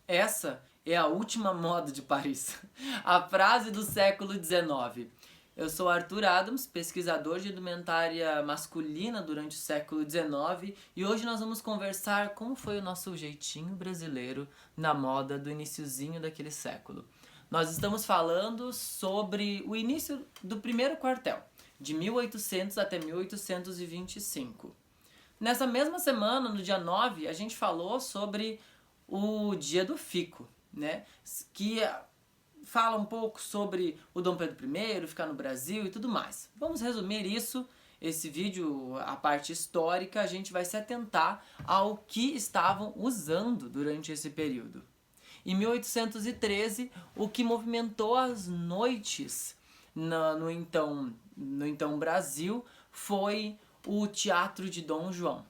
Essa é a última moda de Paris. A frase do século XIX. Eu sou Arthur Adams, pesquisador de indumentária masculina durante o século XIX, e hoje nós vamos conversar como foi o nosso jeitinho brasileiro na moda do iniciozinho daquele século. Nós estamos falando sobre o início do primeiro quartel, de 1800 até 1825. Nessa mesma semana, no dia 9, a gente falou sobre o Dia do Fico, né? Que fala um pouco sobre o Dom Pedro I, ficar no Brasil e tudo mais. Vamos resumir isso, esse vídeo, a parte histórica, a gente vai se atentar ao que estavam usando durante esse período. Em 1813, o que movimentou as noites no então Brasil foi o Teatro de Dom João.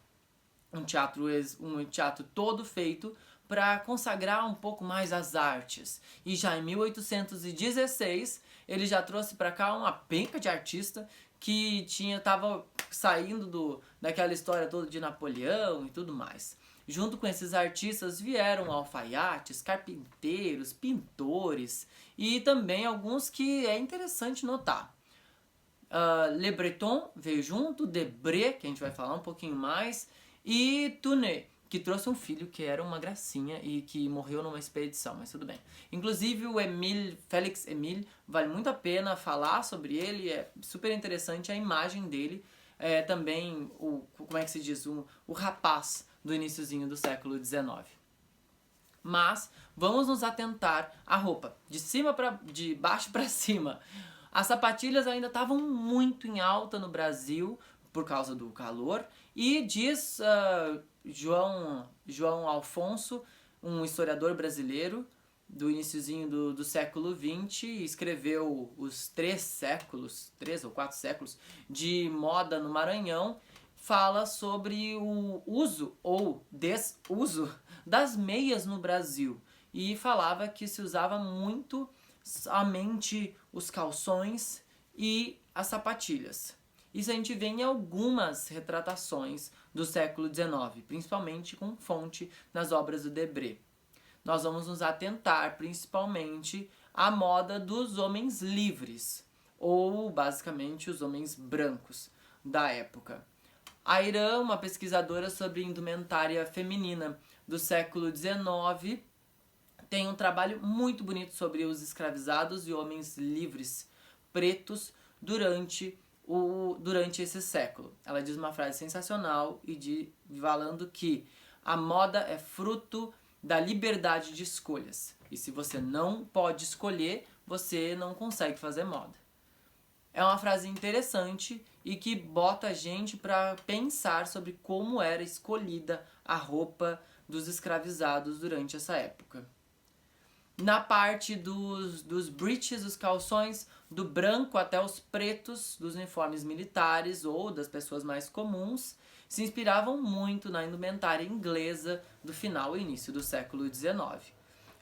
Um teatro todo feito para consagrar um pouco mais as artes. E já em 1816, ele já trouxe para cá uma penca de artista que tava saindo daquela história toda de Napoleão e tudo mais. Junto com esses artistas vieram alfaiates, carpinteiros, pintores e também alguns que é interessante notar. Le Breton veio junto, Debré, que a gente vai falar um pouquinho mais, e Tounet, que trouxe um filho que era uma gracinha e que morreu numa expedição, mas tudo bem. Inclusive o Félix Emile, vale muito a pena falar sobre ele, é super interessante a imagem dele, também como é que se diz, o rapaz do iniciozinho do século XIX. Mas vamos nos atentar à roupa, de baixo para cima. As sapatilhas ainda estavam muito em alta no Brasil por causa do calor e diz João Alfonso, um historiador brasileiro do iniciozinho do século XX, escreveu os 3 ou 4 séculos de moda no Maranhão, fala sobre o uso ou desuso das meias no Brasil e falava que se usava muito somente os calções e as sapatilhas. Isso a gente vê em algumas retratações do século XIX, principalmente com fonte nas obras do Debré. Nós vamos nos atentar principalmente à moda dos homens livres, ou basicamente os homens brancos da época. A Irã, uma pesquisadora sobre indumentária feminina do século XIX, tem um trabalho muito bonito sobre os escravizados e homens livres pretos durante esse século. Ela diz uma frase sensacional falando que a moda é fruto da liberdade de escolhas. E se você não pode escolher, você não consegue fazer moda. É uma frase interessante e que bota a gente para pensar sobre como era escolhida a roupa dos escravizados durante essa época. Na parte dos breeches, os calções, do branco até os pretos, dos uniformes militares ou das pessoas mais comuns, se inspiravam muito na indumentária inglesa do final e início do século XIX.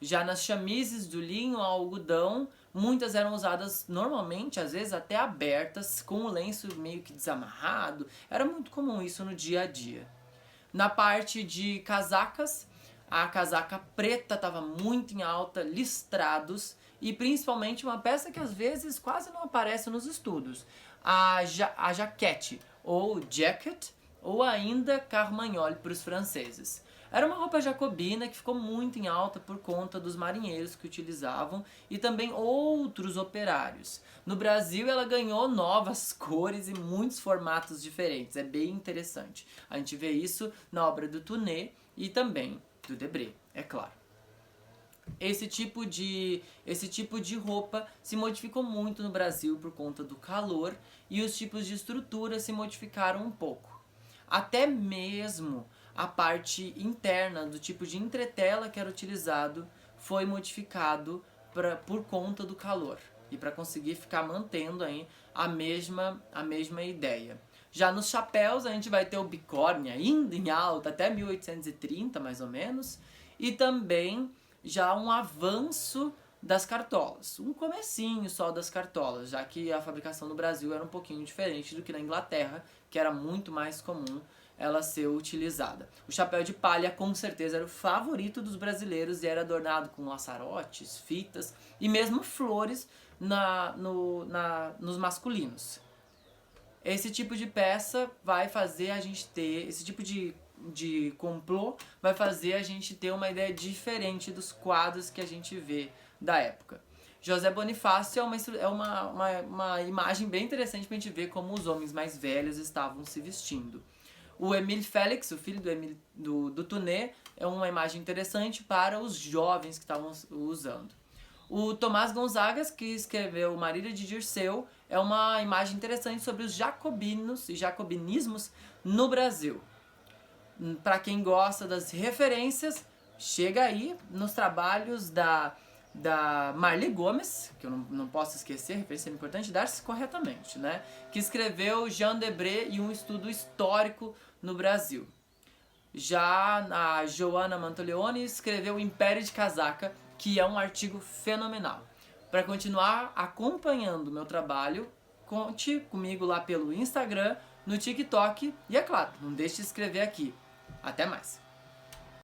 Já nas chamises do linho ao algodão, muitas eram usadas normalmente, às vezes até abertas, com o lenço meio que desamarrado. Era muito comum isso no dia a dia. Na parte de casacas, a casaca preta estava muito em alta, listrados, e principalmente uma peça que às vezes quase não aparece nos estudos, a jaquete, ou jacket, ou ainda carmagnole para os franceses. Era uma roupa jacobina que ficou muito em alta por conta dos marinheiros que utilizavam e também outros operários. No Brasil ela ganhou novas cores e muitos formatos diferentes, é bem interessante. A gente vê isso na obra do Tounet e também do Debré, é claro. Esse tipo de roupa se modificou muito no Brasil por conta do calor e os tipos de estrutura se modificaram um pouco. Até mesmo a parte interna do tipo de entretela que era utilizado foi modificado por conta do calor e para conseguir ficar mantendo aí a mesma ideia. Já nos chapéus a gente vai ter o bigorne ainda em alta até 1830 mais ou menos, e também já um avanço das cartolas, um comecinho só das cartolas, já que a fabricação no Brasil era um pouquinho diferente do que na Inglaterra, que era muito mais comum ela ser utilizada. O chapéu de palha com certeza era o favorito dos brasileiros e era adornado com laçarotes, fitas e mesmo flores nos masculinos. Esse tipo de peça vai fazer a gente ter, esse tipo de complô vai fazer a gente ter uma ideia diferente dos quadros que a gente vê da época. José Bonifácio é uma imagem bem interessante pra gente ver como os homens mais velhos estavam se vestindo. O Émile Félix, o filho do Tounet, é uma imagem interessante para os jovens que estavam usando. O Tomás Gonzagas, que escreveu Marília de Dirceu, é uma imagem interessante sobre os jacobinos e jacobinismos no Brasil. Para quem gosta das referências, chega aí nos trabalhos da Marli Gomes, que eu não posso esquecer, referência importante, dar-se corretamente, né? Que escreveu Jean Debré e um estudo histórico no Brasil. Já a Joana Mantoleone escreveu Império de Casaca, que é um artigo fenomenal. Para continuar acompanhando o meu trabalho, conte comigo lá pelo Instagram, no TikTok e, é claro, não deixe de se inscrever aqui. Até mais!